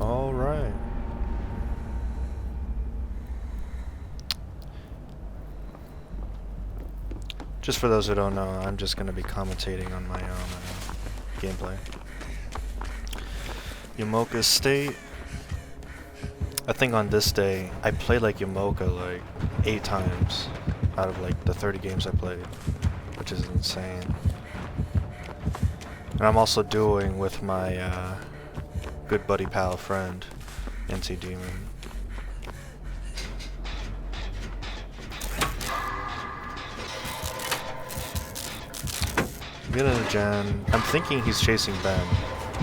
All right. Just for those who don't know, I'm just going to be commentating on my own gameplay. Yamoka State. I think on this day, I played like Yamoka like 8 times out of like the 30 games I played, which is insane. And I'm also dueling with my good buddy pal friend, NC Demon. Get in a gen. I'm thinking he's chasing Ben,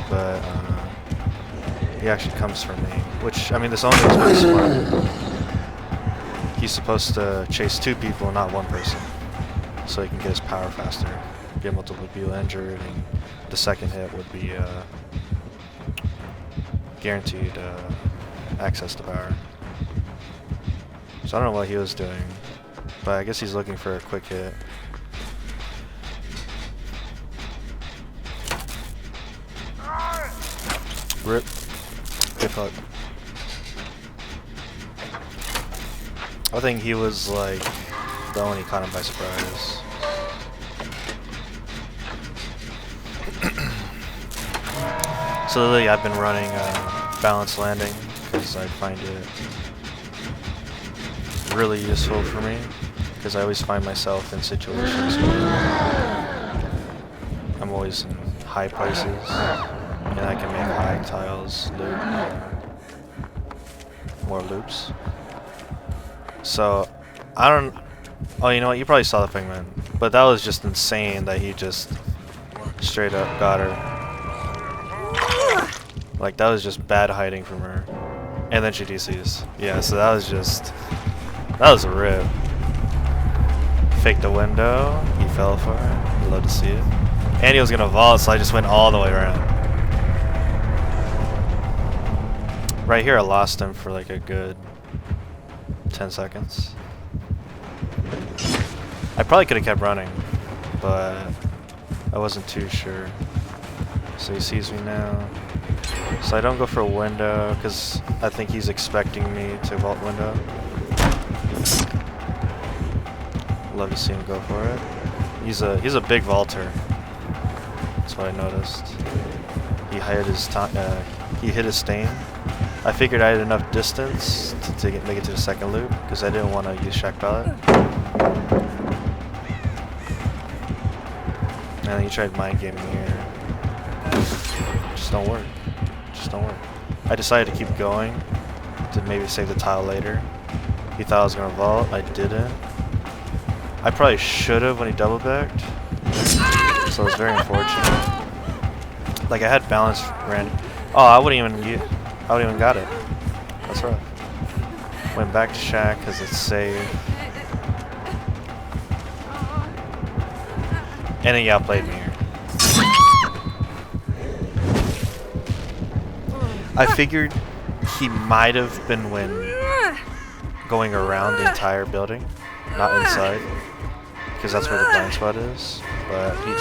but he actually comes for me. Which, I mean, this owner is very smart. He's supposed to chase 2 people, not 1 person, so he can get his power faster, get multiple people injured, and the second hit would be guaranteed access to power. So I don't know what he was doing, but I guess he's looking for a quick hit. Rip. Good fuck. I think he was like the one he caught him by surprise. So lately I've been running balanced landing because I find it really useful for me, because I always find myself in situations where I'm always in high places and I can make high tiles loop more loops. So I don't. Oh, you know what? You probably saw the pigment, but that was just insane that he just straight up got her. Like, that was just bad hiding from her. And then she DCs. Yeah, so that was just... That was a rip. Faked the window. He fell for it. I'd love to see it. And he was gonna vault, so I just went all the way around. Right here, I lost him for like a good 10 seconds. I probably could have kept running, but I wasn't too sure. So he sees me now. So I don't go for a window because I think he's expecting me to vault window. Love to see him go for it. He's a big vaulter. That's what I noticed. He hit his stain. I figured I had enough distance to make it to the second loop because I didn't want to use Shack Pallet. And then he tried mind gaming here. Just don't work. Just don't work. I decided to keep going to maybe save the tile later. He thought I was gonna vault. I didn't. I probably should have when he double backed. So it was very unfortunate. Like, I had balance ran. Oh, I wouldn't even got it. That's rough. Went back to Shack because it's safe. And he outplayed me here. I figured he might have been going around the entire building, not inside, because that's where the blind spot is. But he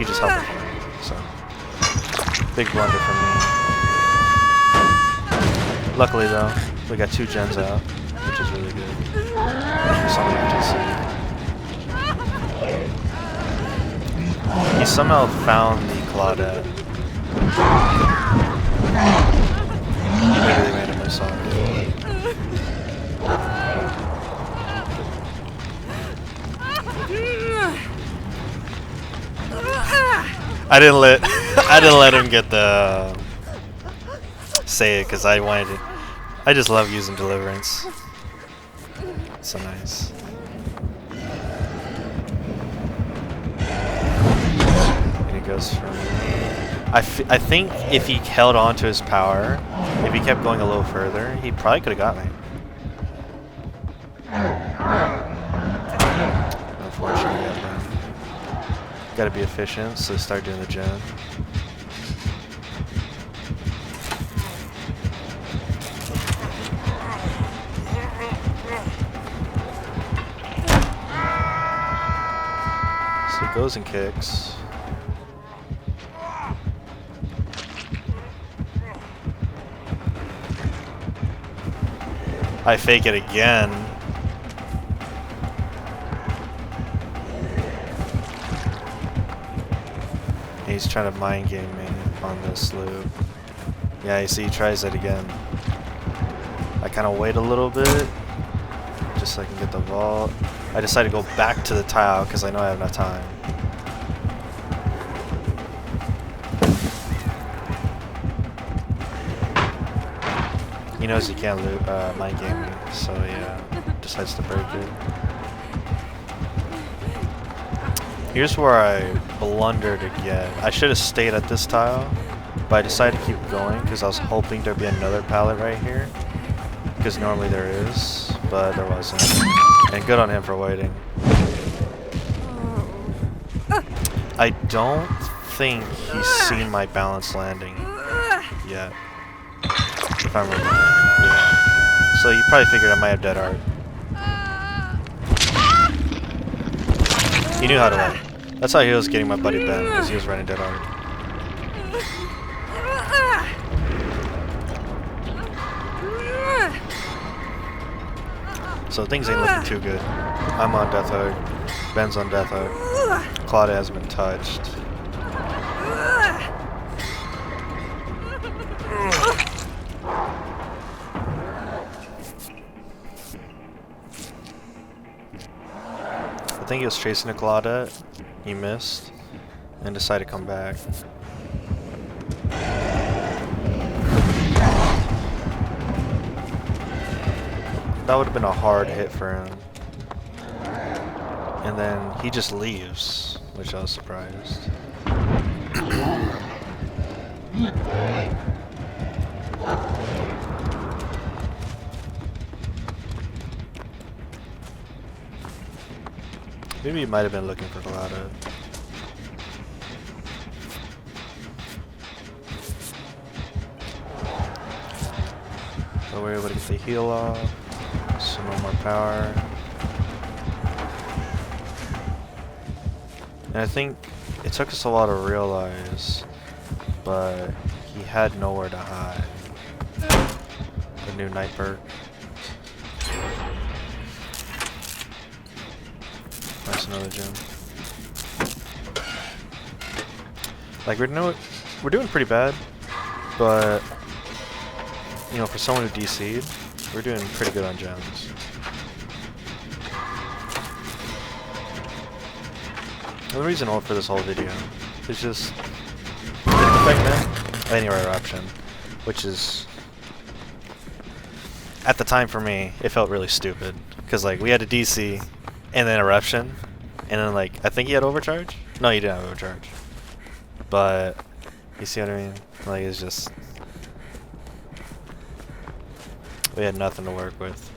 just held it for me. So big blunder for me. Luckily though, we got 2 gens out, which is really good. Something he somehow found the Claudette. Maybe they randomly saw it. I didn't let him get the say it because I wanted to. I just love using Deliverance. It's so nice. And he goes for me. I think if he held on to his power, if he kept going a little further, he probably could have got me. Unfortunately, gotta be efficient, so start doing the gen. So he goes and kicks. I fake it again. He's trying to mind game me on this loop. Yeah, you see, he tries it again. I kind of wait a little bit, just so I can get the vault. I decide to go back to the tile because I know I have enough time. He knows he can't mind game me, so yeah, decides to break it. Here's where I blundered again. I should have stayed at this tile, but I decided to keep going because I was hoping there'd be another pallet right here. Because normally there is, but there wasn't. And good on him for waiting. I don't think he's seen my balance landing yet. If I remember. Yeah. So you probably figured I might have dead art. He knew how to win. That's how he was getting my buddy bent, because he was running dead art. So things ain't looking too good. I'm on death hook. Ben's on death hook. Claudia has been touched. I think he was chasing a Claudette. He missed. And decided to come back. That would have been a hard hit for him. And then he just leaves, which I was surprised. Maybe he might have been looking for Galata. So we're able to get the heal off. Some more power. And I think it took us a while to realize, but he had nowhere to hide. The new night perk. That's another gem. Like we're doing pretty bad, but you know, for someone who DC'd, we're doing pretty good on gems. And the reason for this whole video is just anywhere option, which is at the time for me, it felt really stupid because like we had a DC and then eruption, and then like I think he had overcharge. No, he didn't have overcharge, but you see what I mean? Like it's just. We had nothing to work with.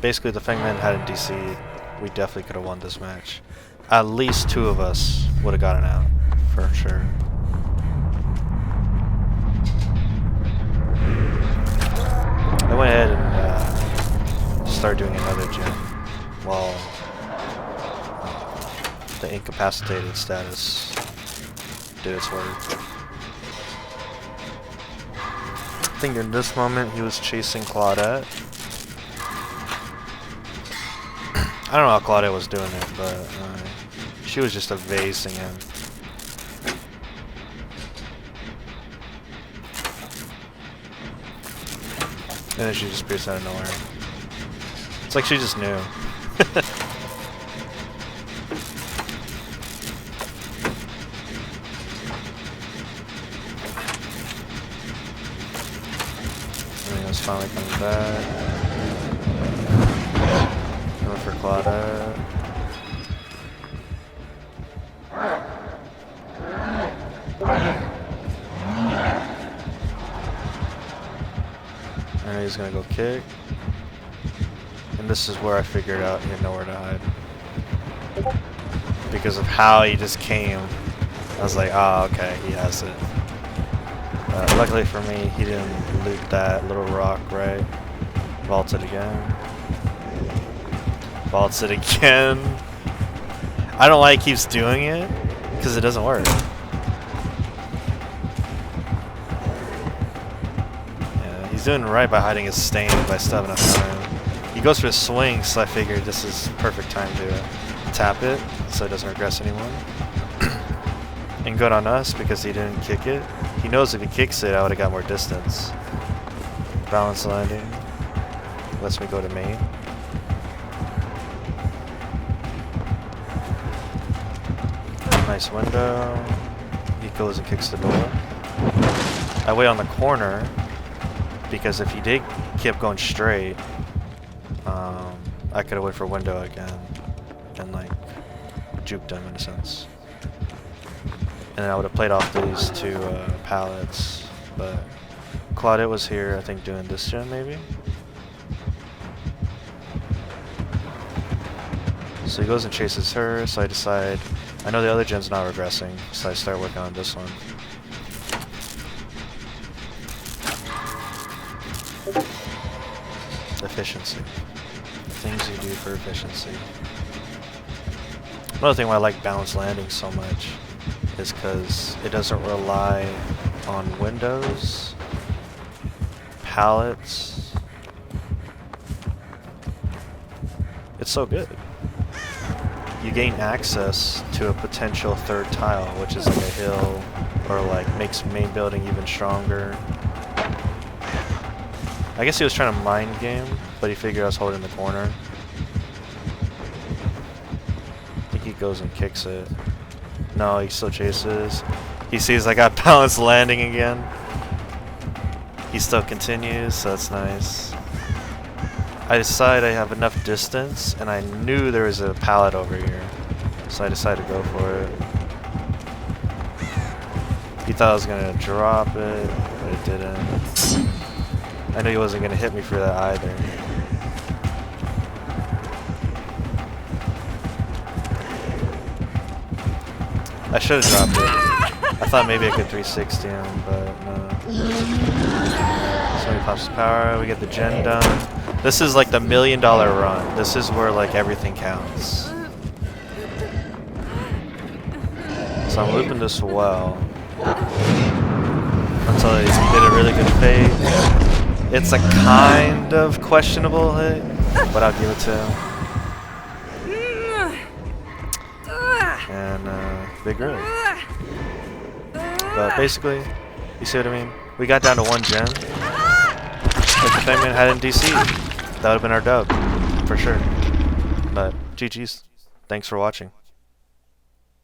Basically, the Fangman hadn't DC'd. We definitely could have won this match. At least two of us would have gotten out, for sure. I went ahead and started doing another gym while the incapacitated status did its work. I think in this moment he was chasing Claudette. I don't know how Claudette was doing it, but she was just evasing him. And then she just appears out of nowhere. It's like she just knew. Finally coming back. Going for Claudette. And he's gonna go kick. And this is where I figured out he had nowhere to hide. Because of how he just came. I was like, oh, okay, he has it. Luckily for me, he didn't loot that little rock, right? Vaults it again. Vaults it again. I don't like he keeps doing it, because it doesn't work. Yeah, He's doing right by hiding his stain, but I still have enough time. He goes for his swing, so I figured this is perfect time to tap it so it doesn't regress anyone. And good on us because he didn't kick it. He knows if he kicks it, I would have got more distance. Balance landing. Lets me go to main. Nice window. He goes and kicks the door. I wait on the corner because if he did keep going straight, I could have waited for window again and like juked him in a sense. And then I would have played off these two pallets, but Claudette was here, I think, doing this gen maybe. So he goes and chases her, so I decide, I know the other gen's not regressing, so I start working on this one. Efficiency. Things you do for efficiency. Another thing why I like balance landing so much is because it doesn't rely on windows, pallets. It's so good. You gain access to a potential third tile, which is like a hill, or like makes main building even stronger. I guess he was trying to mind game, but he figured I was holding the corner. I think he goes and kicks it. No, he still chases. He sees I got balance landing again. He still continues, so that's nice. I decide I have enough distance, and I knew there was a pallet over here, so I decided to go for it. He thought I was gonna drop it, but it didn't. I knew he wasn't gonna hit me for that either. I should have dropped it. I thought maybe I could 360 him, but no. So he pops his power, we get the gen done. This is like the $1 million run. This is where like everything counts. So I'm looping this well. Until he did a really good fade. It's a kind of questionable hit, but I'll give it to him. And big room. But basically, you see what I mean? We got down to one gen. If the Fangman hadn't DC'd, that would have been our dub, for sure. But GG's. Thanks for watching.